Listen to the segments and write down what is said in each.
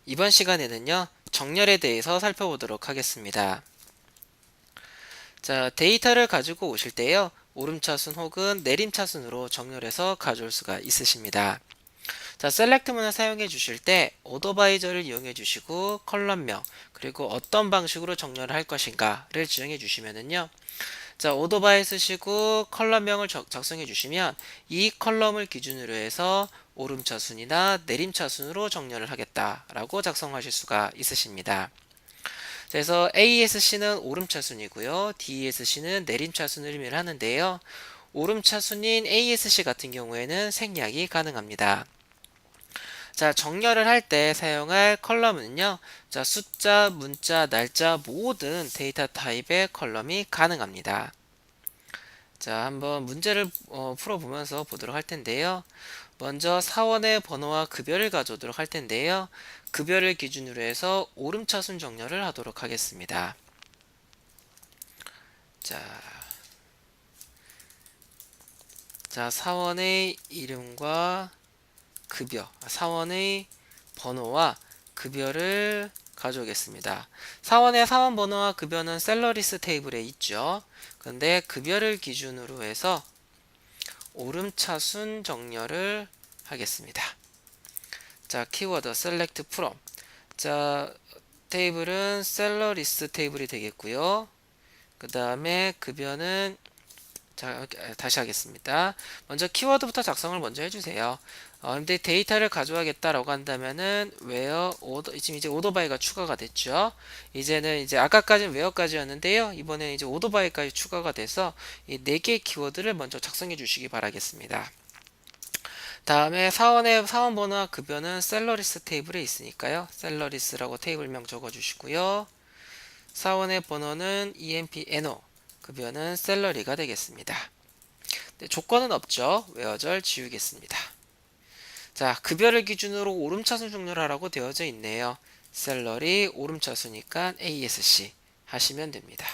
이번 시간에는요, 정렬에 대해서 살펴보도록 하겠습니다. 자, 데이터를 가지고 오실 때요, 오름차순 혹은 내림차순으로 정렬해서 가져올 수가 있으십니다. 자, 셀렉트문을 사용해 주실 때 오더바이저를 이용해 주시고 컬럼명 그리고 어떤 방식으로 정렬을 할 것인가를 지정해 주시면은요. 자, 오더바이 쓰시고 컬럼명을 작성해 주시면 이 컬럼을 기준으로 해서 오름차순이나 내림차순으로 정렬을 하겠다라고 작성하실 수가 있으십니다. 그래서 ASC는 오름차순이고요. DESC는 내림차순을 의미를 하는데요. 오름차순인 ASC 같은 경우에는 생략이 가능합니다. 자, 정렬을 할 때 사용할 컬럼은요. 자, 숫자, 문자, 날짜 모든 데이터 타입의 컬럼이 가능합니다. 자, 한번 문제를 풀어보면서 보도록 할 텐데요. 먼저 사원의 번호와 급여를 가져오도록 할 텐데요. 급여를 기준으로 해서 오름차순 정렬을 하도록 하겠습니다. 자, 사원의 이름과 급여, 사원의 번호와 급여를 가져오겠습니다. 사원의 사원 번호와 급여는 셀러리스 테이블에 있죠. 그런데 급여를 기준으로 해서 오름차순 정렬을 하겠습니다. 자, 키워드 select from. 자, 테이블은 셀러리스 테이블이 되겠고요. 그 다음에 급여는 자, 다시 하겠습니다. 먼저 키워드부터 작성을 먼저 해주세요. 근데 데이터를 가져가겠다라고 한다면은 where order, 지금 이제 오더바이가 추가가 됐죠. 이제는 이제 아까까지는 where까지였는데요. 이번에 이제 오더바이까지 추가가 돼서 이 4개의 키워드를 먼저 작성해 주시기 바라겠습니다. 다음에 사원의 사원 번호와 급여는 셀러리스 테이블에 있으니까요. 셀러리스라고 테이블명 적어 주시고요. 사원의 번호는 EMPNO, 급여는 셀러리가 되겠습니다. 네, 조건은 없죠. 외어절 지우겠습니다. 자, 급여를 기준으로 오름차순 정렬 하라고 되어져 있네요. 셀러리 오름차순이니까 ASC 하시면 됩니다.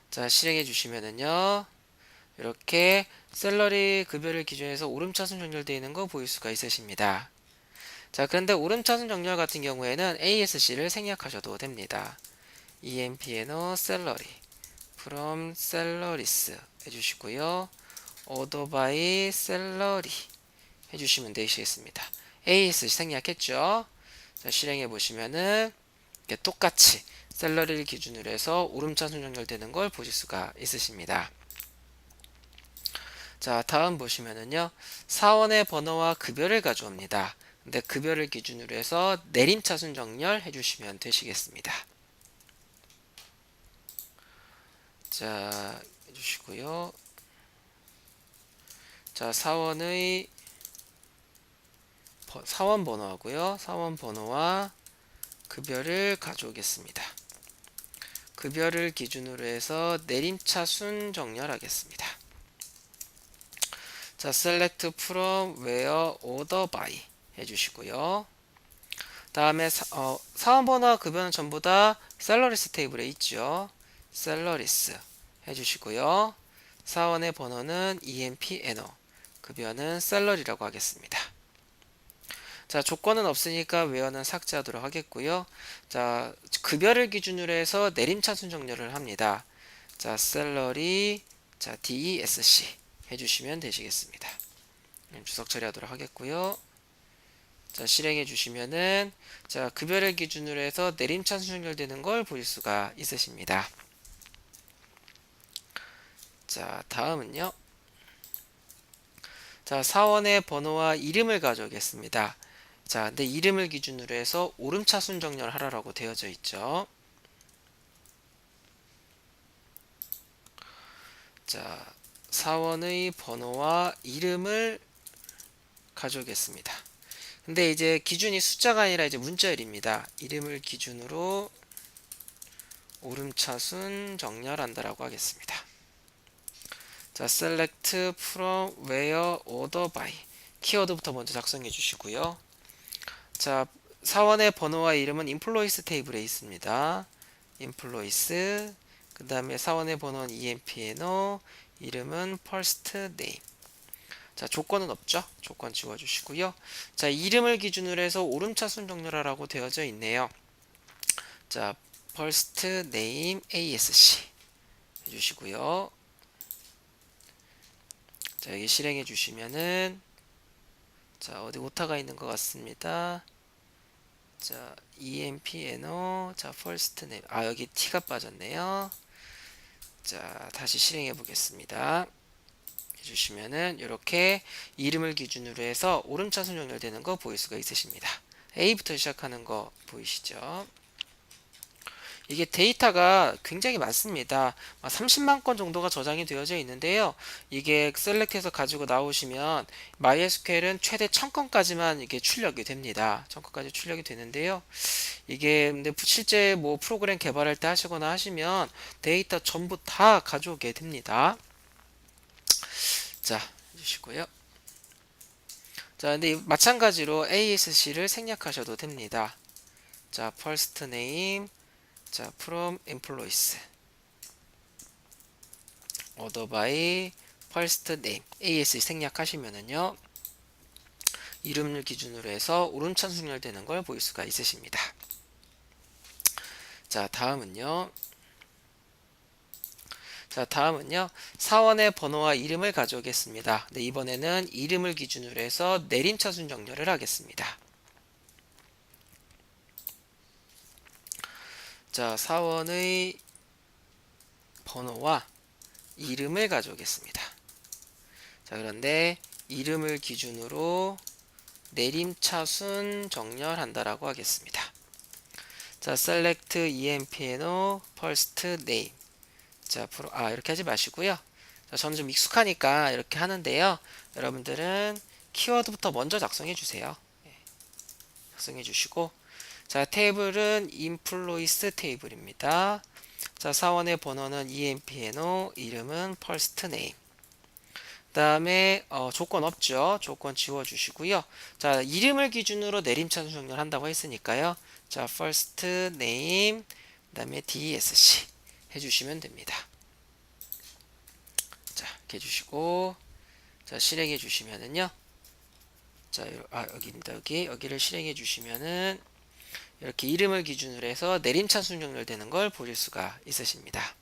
자, 실행해 주시면은요. 이렇게 셀러리 급여를 기준해서 오름차순 정렬되어 있는 거 보일 수가 있으십니다. 자, 그런데 오름차순 정렬 같은 경우에는 ASC를 생략하셔도 됩니다. EMPNO 셀러리 from salaries 해주시고요. order by salary 해주시면 되시겠습니다. AS 생략했죠. 자, 실행해 보시면은 똑같이 셀러리를 기준으로 해서 오름차순 연결되는 걸 보실 수가 있으십니다. 자, 다음 보시면은요. 사원의 번호와 급여를 가져옵니다. 근데 급여를 기준으로 해서 내림차순 정렬 해주시면 되시겠습니다. 자, 해주시고요. 자, 사원 번호하고요. 사원 번호와 급여를 가져오겠습니다. 급여를 기준으로 해서 내림차순 정렬하겠습니다. 자, select from where order by 해주시고요. 다음에 사원 번호와 급여는 전부 다 셀러리스 테이블에 있죠. 셀러리스 해주시고요. 사원의 번호는 EMPNO, 급여는 셀러리라고 하겠습니다. 자, 조건은 없으니까 where는 삭제하도록 하겠고요. 자, 급여를 기준으로 해서 내림차순 정렬을 합니다. 자, 셀러리, 자, DESC 해주시면 되시겠습니다. 주석 처리하도록 하겠고요. 자, 실행해 주시면은 자, 급여를 기준으로 해서 내림차순 정렬되는 걸 보실 수가 있으십니다. 자, 다음은요. 자, 사원의 번호와 이름을 가져오겠습니다. 자, 근데 이름을 기준으로 해서 오름차순 정렬하라고 되어져 있죠. 자, 사원의 번호와 이름을 가져오겠습니다. 근데 이제 기준이 숫자가 아니라 이제 문자열입니다. 이름을 기준으로 오름차순 정렬한다라고 하겠습니다. 자, select from where order by 키워드부터 먼저 작성해 주시고요. 자, 사원의 번호와 이름은 employees 테이블에 있습니다. employees 그 다음에 사원의 번호는 EMPNO 이름은 first name 자, 조건은 없죠? 조건 지워주시고요. 자, 이름을 기준으로 해서 오름차순 정렬하라고 되어져 있네요. 자, first name ASC 해주시고요. 자, 여기 실행해 주시면은 자, 어디 오타가 있는 것 같습니다. 자, EMPNO 자, first name 여기 T가 빠졌네요. 자, 다시 실행해 보겠습니다. 해주시면은 이렇게 이름을 기준으로 해서 오름차순 정렬되는 거 보일 수가 있으십니다. A부터 시작하는 거 보이시죠? 이게 데이터가 굉장히 많습니다. 30만 건 정도가 저장이 되어져 있는데요. 이게 셀렉트해서 가지고 나오시면 MySQL은 최대 1000건까지만 이게 출력이 됩니다. 1000건까지 출력이 되는데요. 이게 근데 실제 뭐 프로그램 개발할 때 하시거나 하시면 데이터 전부 다 가져오게 됩니다. 자, 해주시고요. 자, 근데 마찬가지로 ASC를 생략하셔도 됩니다. 자, first name, 자, from employees, order by first name, ASC 생략하시면은요, 이름을 기준으로 해서 오름차순 정렬되는 걸 보일 수가 있으십니다. 자, 다음은요, 사원의 번호와 이름을 가져오겠습니다. 네, 이번에는 이름을 기준으로 해서 내림차순 정렬을 하겠습니다. 자, 사원의 번호와 이름을 가져오겠습니다. 자, 그런데 이름을 기준으로 내림차순 정렬한다라고 하겠습니다. 자, select empno first name. 자, 이렇게 하지 마시고요. 자, 저는 좀 익숙하니까 이렇게 하는데요. 여러분들은 키워드부터 먼저 작성해 주세요. 작성해 주시고, 자, 테이블은 employees 테이블입니다. 자, 사원의 번호는 empno, 이름은 first name. 그 다음에 조건 없죠. 조건 지워주시고요. 자, 이름을 기준으로 내림차순 정렬한다고 했으니까요. 자, first name, 그 다음에 DSC 해주시면 됩니다. 자, 이렇게 해주시고, 자, 실행해 주시면은요. 자, 여기입니다. 여기를 실행해 주시면은 이렇게 이름을 기준으로 해서 내림차순 정렬되는 걸 보실 수가 있으십니다.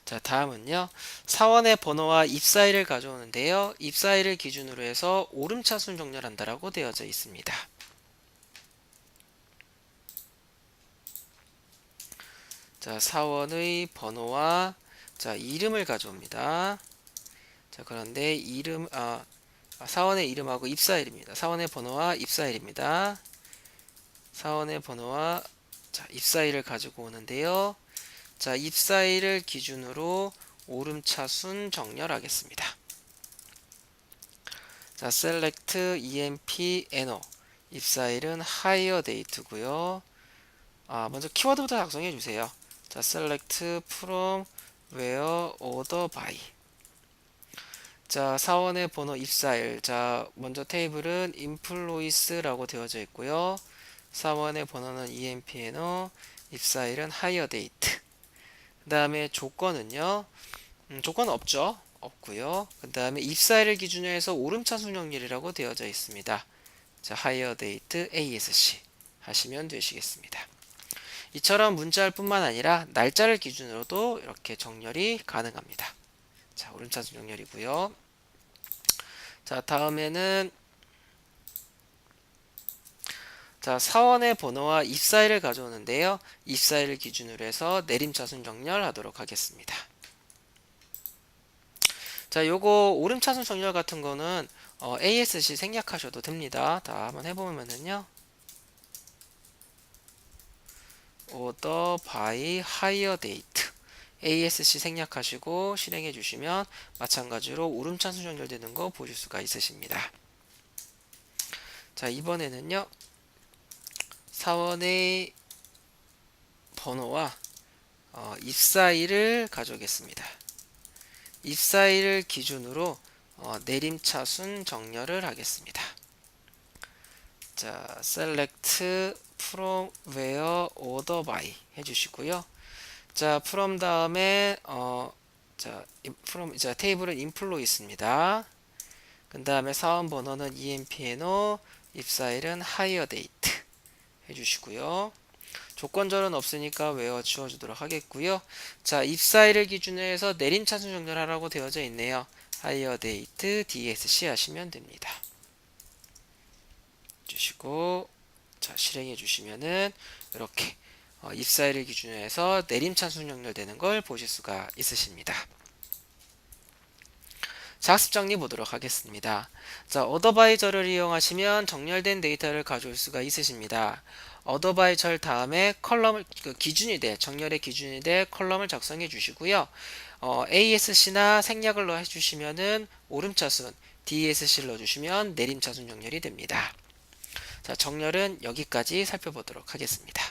자, 다음은요. 사원의 번호와 입사일을 가져오는데요. 입사일을 기준으로 해서 오름차순 정렬한다라고 되어져 있습니다. 자, 사원의 번호와 자, 이름을 가져옵니다. 자, 그런데 사원의 이름하고 입사일입니다. 사원의 번호와 입사일입니다. 사원의 번호와 자, 입사일을 가지고 오는데요. 자, 입사일을 기준으로 오름차순 정렬하겠습니다. 자, select empno 입사일은 hire date고요. 먼저 키워드부터 작성해 주세요. 자, select from where order by. 자, 사원의 번호 입사일. 자, 먼저 테이블은 employees라고 되어져 있고요. 사원의 번호는 empno, 입사일은 hire date. 그 다음에 조건은요. 조건 없죠. 없고요. 그 다음에 입사일을 기준으로 해서 오름차순 정렬이라고 되어져 있습니다. 자, hire date ASC 하시면 되시겠습니다. 이처럼 문자일 뿐만 아니라 날짜를 기준으로도 이렇게 정렬이 가능합니다. 자, 오름차순 정렬이고요. 자, 다음에는 자, 사원의 번호와 입사일을 가져오는데요. 입사일을 기준으로 해서 내림차순 정렬하도록 하겠습니다. 자, 요거 오름차순 정렬 같은 거는 ASC 생략하셔도 됩니다. 다 한번 해보면은요. order by hire date ASC 생략하시고 실행해 주시면 마찬가지로 오름차순 정렬되는 거 보실 수가 있으십니다. 자, 이번에는요. 사원의 번호와 입사일을 가져오겠습니다. 입사일을 기준으로 내림차순 정렬을 하겠습니다. 자, select from where order by 해주시고요. 자, from 다음에 자, 테이블은 인플로 있습니다. 그 다음에 사원 번호는 EMPNO, 입사일은 hire date 해주시고요. 조건절은 없으니까 외워 지워주도록 하겠고요. 자, 입사일을 기준으로 해서 내림차순 정렬하라고 되어져 있네요. hire date DSC 하시면 됩니다. 주시고 자, 실행해 주시면은 이렇게 입사일을 기준으로 해서 내림차순 정렬되는 걸 보실 수가 있으십니다. 자, 학습 정리 보도록 하겠습니다. 자, 어더바이저를 이용하시면 정렬된 데이터를 가져올 수가 있으십니다. 어더바이저 다음에 컬럼을 기준이 돼 정렬의 기준이 돼 컬럼을 작성해 주시고요. ASC나 생략을 넣어 주시면은 오름차순, DSC를 넣어 주시면 내림차순 정렬이 됩니다. 자, 정렬은 여기까지 살펴보도록 하겠습니다.